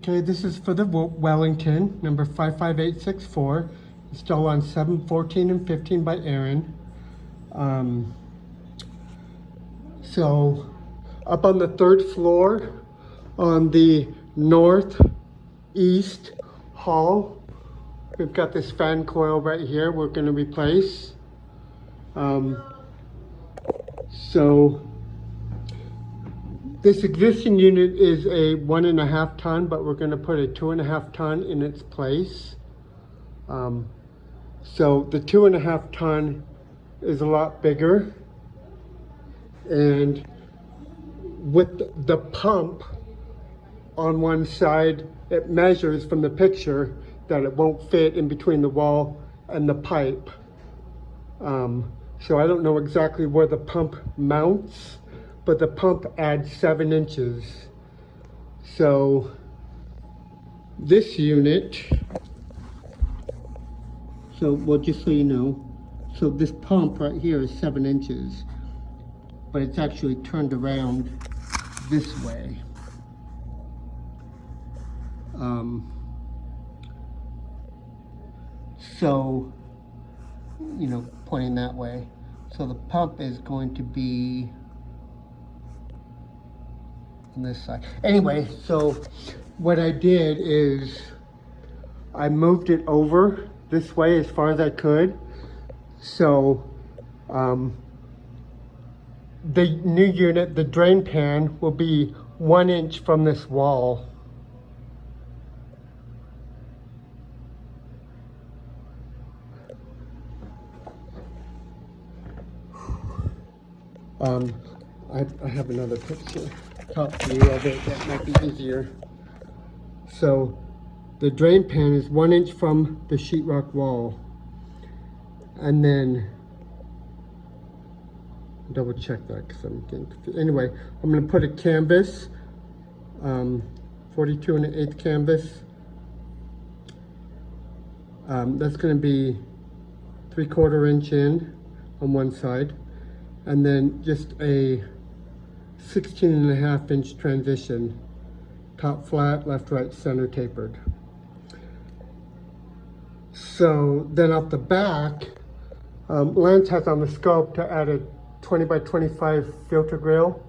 Okay, this is for the Wellington, number 55864, installed on 7/14 and 15 by Aaron. So up on the third floor on the northeast hall, we've got this fan coil right here we're going to replace. So this existing unit is a 1.5 ton, but we're going to put a 2.5 ton in its place. So the 2.5 ton is a lot bigger, and with the pump on one side, it measures from the picture that it won't fit in between the wall and the pipe. So I don't know exactly where the pump mounts, but the pump adds 7 inches. So this unit, well, just so you know, so this pump right here is 7 inches, but it's actually turned around this way. So, you know, pointing that way. So the pump is going to be on this side. Anyway, so what I did is I moved it over this way as far as I could. So the new unit, the drain pan, will be 1 inch from this wall. I have another picture copy of it that might be easier. So the drain pan is 1 inch from the sheetrock wall, and then double check that because I'm getting confused. Anyway, I'm going to put a canvas, 42 1/8 canvas. That's going to be 3/4 inch in on one side, and then just a 16.5 inch transition, top flat, left, right, center tapered. So then off the back, Lance has on the scope to add a 20 by 25 filter grill.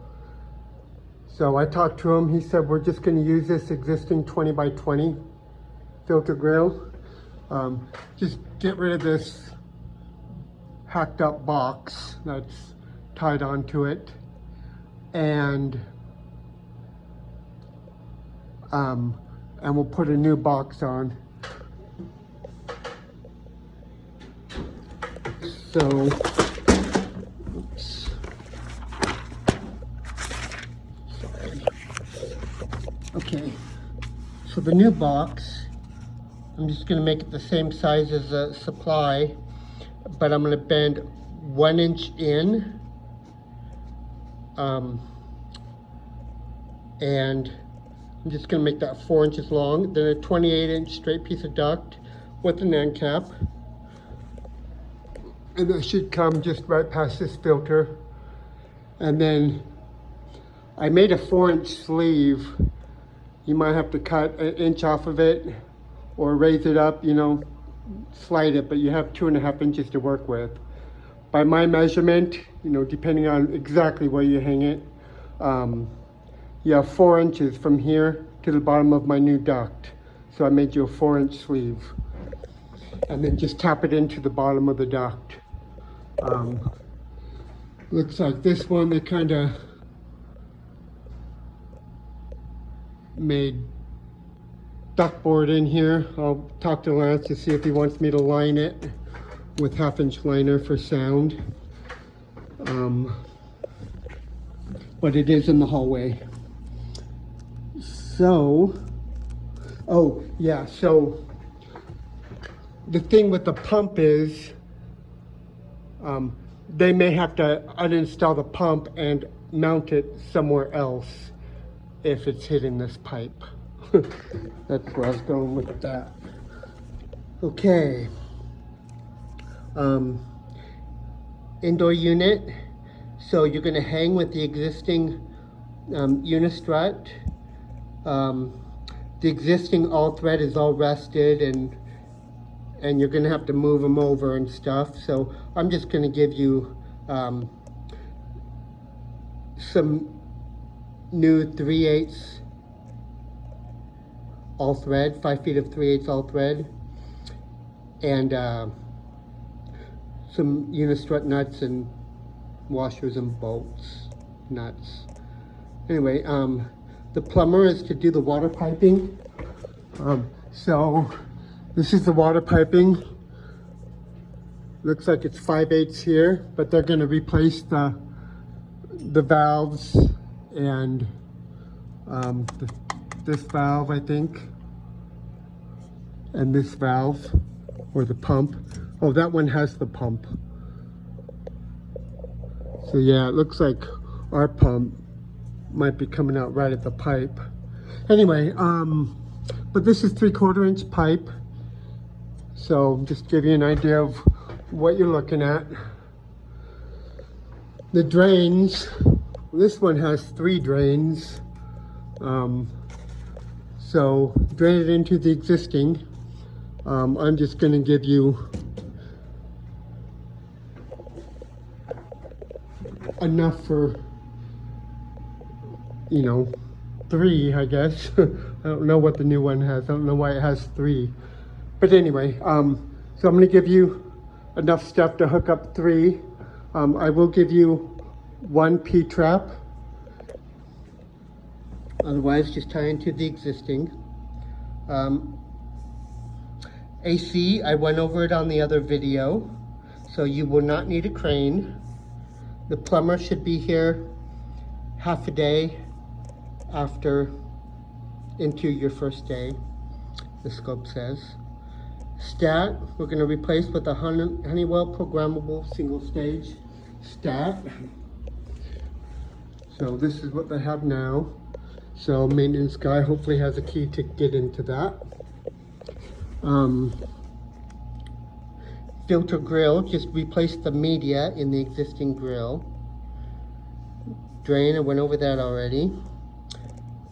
So I talked to him, he said we're just going to use this existing 20 by 20 filter grill. Just get rid of this hacked up box that's tied onto it, and we'll put a new box on. So, oops, sorry. Okay, so the new box, I'm just going to make it the same size as the supply, but I'm going to bend 1 inch in, and I'm just going to make that 4 inches long, then a 28 inch straight piece of duct with an end cap, and that should come just right past this filter. And then I made a 4 inch sleeve. You might have to cut 1 inch off of it or raise it up, you know, slide it, but you have 2.5 inches to work with. By my measurement, you know, depending on exactly where you hang it, you have 4 inches from here to the bottom of my new duct. So I made you a 4 inch sleeve. And then just tap it into the bottom of the duct. Looks like this one, they kind of made ductboard in here. I'll talk to Lance to see if he wants me to line it with 1/2 inch liner for sound. But it is in the hallway. So, oh yeah, so the thing with the pump is, they may have to uninstall the pump and mount it somewhere else if it's hitting this pipe. That's where I was going with that. Okay. Indoor unit. So you're going to hang with the existing unistrut. the existing all thread is all rusted and you're gonna have to move them over and stuff. So I'm just gonna give you some new 3/8 all thread, 5 feet of 3/8 all thread, and some unistrut nuts and washers and bolts, nuts. Anyway, the plumber is to do the water piping. So this is the water piping. Looks like it's 5/8 here, but they're going to replace the valves and this valve, I think, and this valve, or the pump. Oh, that one has the pump. So yeah, it looks like our pump might be coming out right at the pipe. Anyway, but this is 3/4 inch pipe. So just give you an idea of what you're looking at. The drains, this one has 3 drains. So drain it into the existing. I'm just going to give you enough for, you know, 3, I guess. I don't know what the new one has. I don't know why it has 3. But anyway, so I'm going to give you enough stuff to hook up 3. I will give you 1 P-trap. Otherwise, just tie into the existing. AC, I went over it on the other video, so you will not need a crane. The plumber should be here half a day after into your first day, the scope says. Stat, we're going to replace with a Honeywell programmable single stage stat. So this is what they have now. So maintenance guy hopefully has a key to get into that. Filter grill, just replace the media in the existing grill. Drain, I went over that already.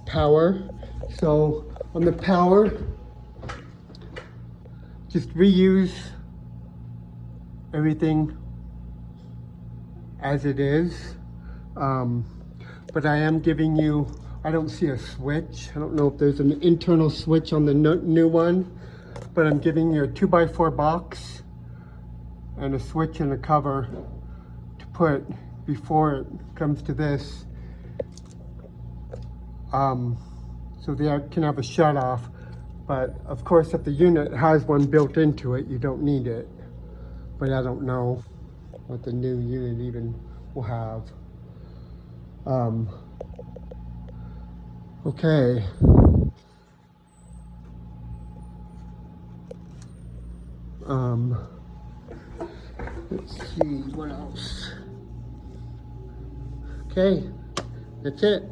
Power, so on the power, just reuse everything as it is. But I am giving you, I don't see a switch. I don't know if there's an internal switch on the new one, but I'm giving you a 2x4 box and a switch and a cover to put before it comes to this. So they can have a shut off, but of course if the unit has one built into it, you don't need it. But I don't know what the new unit even will have. Okay. Let's see what else. Okay, that's it.